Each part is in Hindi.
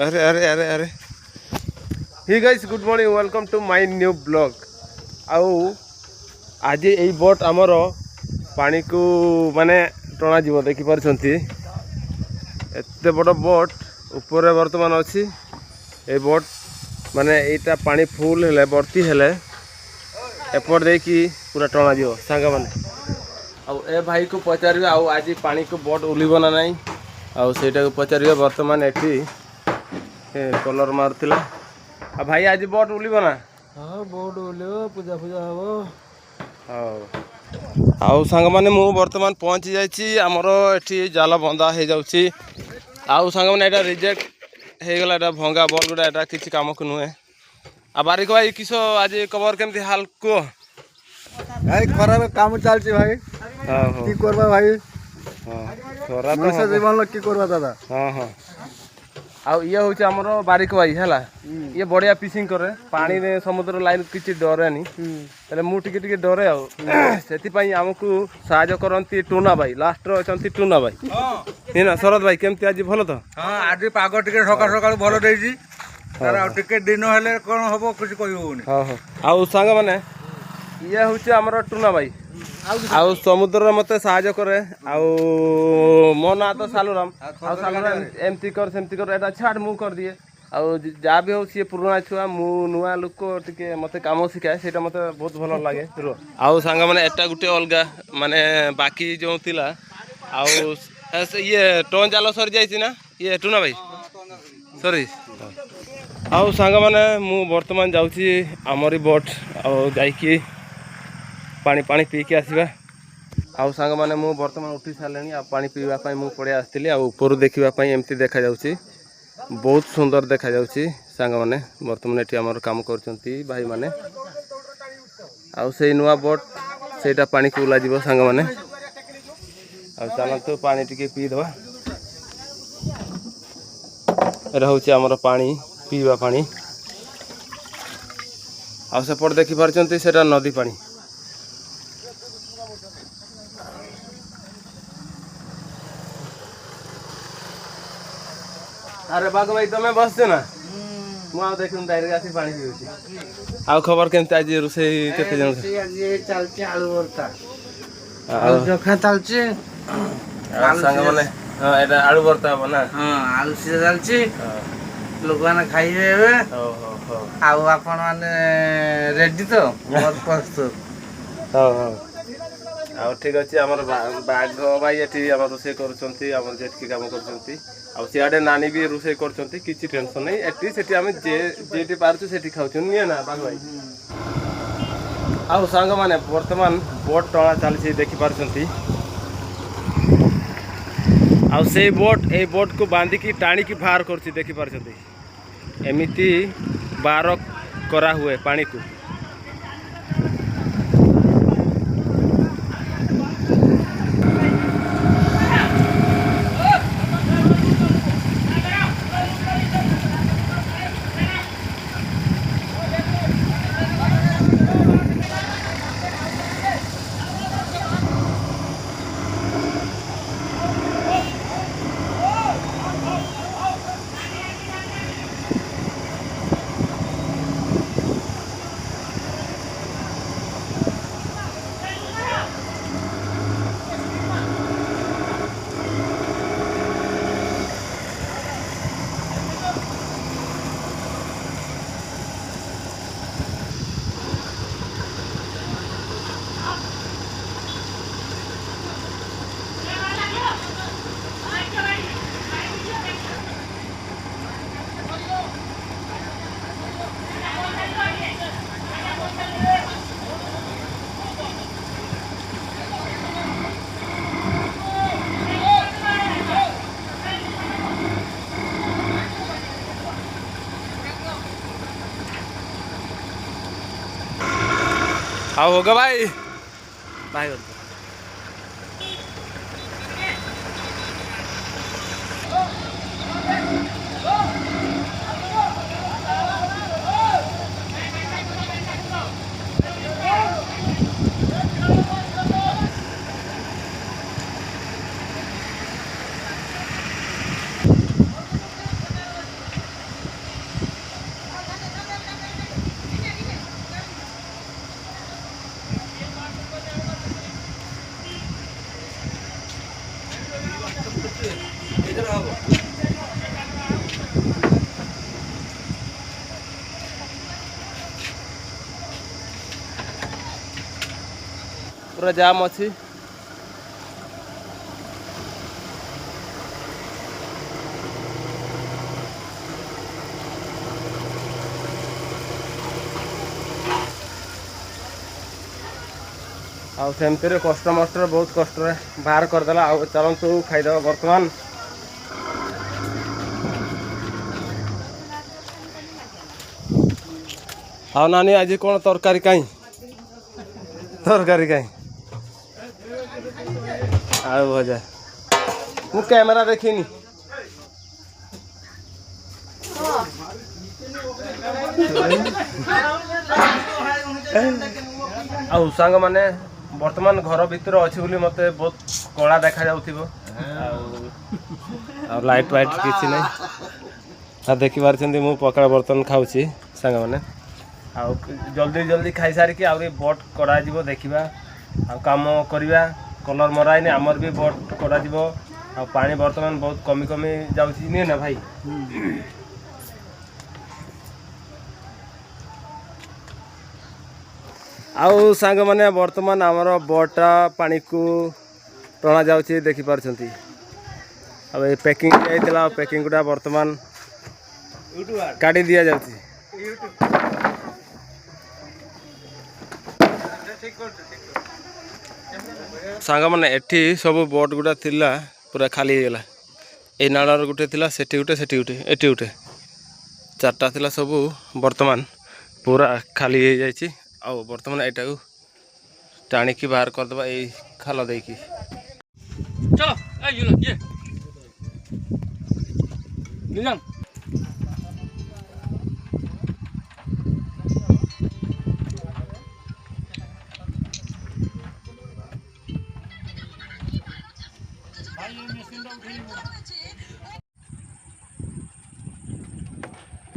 अरे अरे अरे अरे hi guys good morning welcome to my new blog. आउ आज यही बोट आमर पानी को माने टणा जीव देखि पारछंती एते बड़ बोट ऊपर वर्तमान अच्छी ए बोट माने एटा पानी फुल हेले भर्ती हेले एपट देखि पूरा टणा जीव सांग माने आउ ए भाई को पचार आउ आज पानी को बोट उलिब ना नहीं आउ सेटा को पचार वर्तमान एठी कलर मारुला आ भाई आज बोट उलिब ना। हाँ बोट उल्लेव पूजा पूजा हम। हाँ आउ सांग माने मु वर्तमान पहुँची जाइए आमर एठी जाल बंदा हो जाउची आउ सांग माने एटा रिजेक्ट हो गला एटा भंगा बॉल गुडा एटा किछि काम को नुहे आ बारिक भाई किस आज खबर केमती हाल को भाई खराब काम चलती भाई। हाँ हाँ की करबा भाई। हाँ खरा तो मनुष्य जीवन की करबा दादा। हाँ हाँ आउ ये हूँ आमर बारिक भाई है ये बढ़िया फिशिंग करे पानी में समुद्र लाइन किसी डरेनी तेरे मु टिके डरे आउपाई आमको साहय करती टूना भाई लास्ट अच्छा टूना भाई ना शरद भाई केमती आज भल तो। हाँ आज पाग टिके सकाल सकाल भल देछि टिके दिन हेले कौन हम कुछ कहि होउनी। हाँ हाँ आउ सांग माने ये हूँ आमर टूना भाई आउ समुद्र मत साहय करे आउ मो ना तो सालुराम आउ सालुराम एमती कर सेमती कर एटा छाड़ मु कर दिए आउ जहाँ भी हो सी पुराना छुआ मु नुआ लोक टिके मते काम शिखाए सेटा मते बहुत भल लगे आउ सांग माने एटा गुटे अलगा माने बाकी जो थिला आउ ये टन जाल सरी जाइछि ना ये टूना भाई सॉरी आउ सांग माने मु वर्तमान जाउछि आमरी बोट आउ जाइकी पानी पानी पी के आसवा आउ सांग माने मु वर्तमान उठी सारे आ पानी पीवा मु पड़े आसती ऊपर देखापी एमती देखा जाउछि बहुत सुंदर देखा जाउछि सांग माने वर्तमान एठी हमर काम करचंती भाई माने आउ से नुआ बोट सेटा पानी को उला जीवो सांग माने आउ चलतो पानी टिके पी दवा रहउछि हमर पानी पीवा पानी आउ सेपट देखि पारचंती सेटा नदी पानी अरे बाग भाई तुम्हें बसছে ना मु देखुन डायरेक्ट आसी पानी पीउछि आउ खबर केमती आज रोसई केते जन आज चलछि आलू भरता आलू चोखा चलछि सांग माने हां एटा आलू भरता हो ना। हां आलू सीधा चलछि लोग माने खाइबे एबे हो हो हो आउ आपण माने रेडी तो बहुत प्रस्तुत। हां हां आउ ठीक अछि हमर बाघ भाई एठी हमर रोसई करूछंती हमर जेटकी काम करूछंती आउ सियाडे नानी भी रोसई करूछंती किछि टेंशन नै एठी सेठी हम जे जेठी पारछु सेठी खाउछु निए ना बाघ भाई। आउ सांग माने वर्तमान बोट टणा चलछि देखि पारछंती आउ से बोट ए बोट को बांधी की टाणी की बाहर करछि देखि पारछंती एमिति बार करा हुए पानी को हाँ होगा भाई भाई पूरा जाम अच्छी। आउ सेमती कष्ट मस्ट बहुत कष्ट बाहर करदेला। आउ चलतु खाईदे बर्तमान। हाँ नानी आज कौन तरकारी कहीं तरकारी कहीं आउ भजा मु कैमेरा देखनी आउ सांग माने वर्तमान घर भीतर अच्छी बोली मते बहुत कला देखा जाउथिबो आ लाइट वाइट किछि नै आ देखि पारछन्ती मु पकड़ा बर्तन खाउछि सांग माने आ जल्दी जल्दी खाई सारी कि आउरी बट करा जिवो देखिबा आ काम करिबा कलर मराइने आमर भी बट करा जिवो आ पानी वर्तमान बहुत कमी कमी जाउछि नै ना भाई। आउ सांग माने वर्तमान आमर बटा पानी को टणा जाउछि देखि पारछन्ती। अब ए पैकिंग आइतला पैकिंग गुडा वर्तमान काटी दिया जाउछि। सांग माने एठी सब बोट गुडा थिला पूरा खाली हो गला। ए नाळर गुटे थिला सेठी गुटे एठी गुटे चारटा थिला सब वर्तमान पूरा खाली हो जाइछि। आ वर्तमान एटा को टाणी की बाहर कर दबा ए खाल देई की चलो ए ये निजाम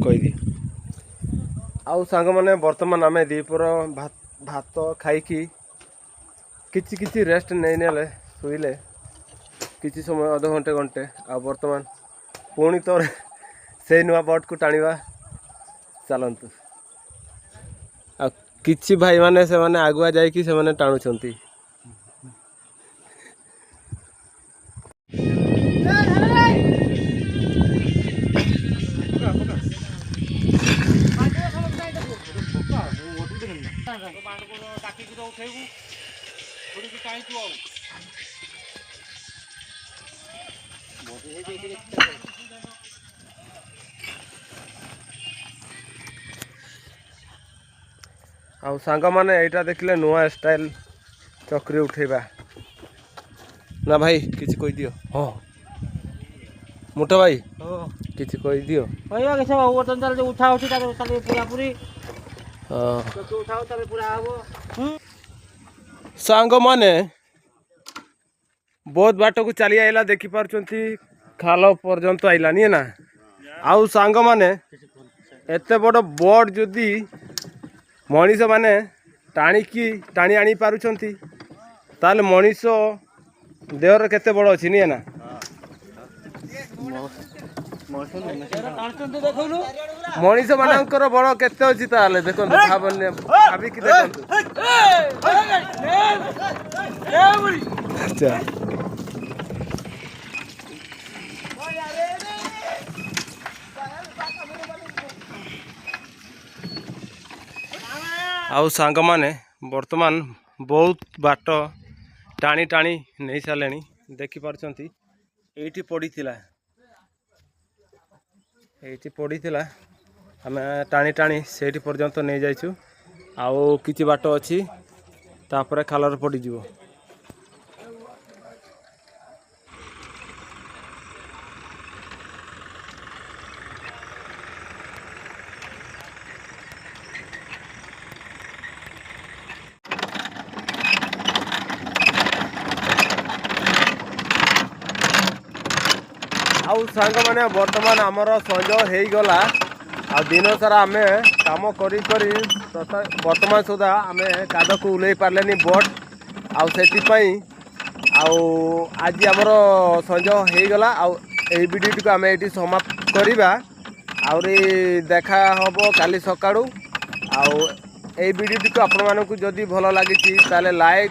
कही दी। आउ सांग माने वर्तमान आमे दीपर भात खाई किछि किछि रेस्ट नहीं नेले शुइले किछि समय अध घंटे घंटे आ वर्तमान पुणी तो से नुआ बोट को टाणीबा चलतु। आ किछि भाई माने से माने आगुआ जाई कि से माने टाणुछंती। आउ सांग माने एटा देखले नुआ स्टाइल चक्री उठेबा ना भाई किछि कहि दियो। हां मोटा भाई किछि कहि दियो भैया के सब बर्तन चल उठा उठी ताके ताके पूरा पूरी हां तो उठाओ ताके पूरा आबो। सांग माने बहुत बाट को चली आइला देखि पारछंती खाल पर्यंत आइला नहीं ना। आउ सांग माने एते बड़ बोट जदी मनीष माने टाणी आनी पारुछंती ताले मनीष देहर केते बड़ अछि नहीं ना। मनीष मानकर बड़ केते अछि ताले देखन भाबने भाबी कि देखन। अच्छा आउ सांग माने वर्तमान बहुत बाट टाणी टाणी नहीं सारे देखि पारछंती एठी पड़ी आमे टाणी टाणी सेठी पर्यंत नहीं जाइछु। आउ किछि बाट अछि तापर खालर पड़ी जिवो। आउ सांग माने वर्तमान आमर संज हो गला। आ दिन सारा आमे काम करी करी वर्तमान सुधा आमे काद को उलै पारलेनी बोट। आउ सेठी पई आज आमर संज होगला आई भिडियो आम ये समाप्त करवा आहरी देखा हम काली सका भिडियो को आपण मानक जदि भल लगी लाइक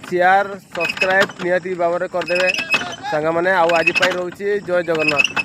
शेयर सब्सक्राइब निहाती भाव में करदे सांग मैंने आज रोचे जय जगन्नाथ।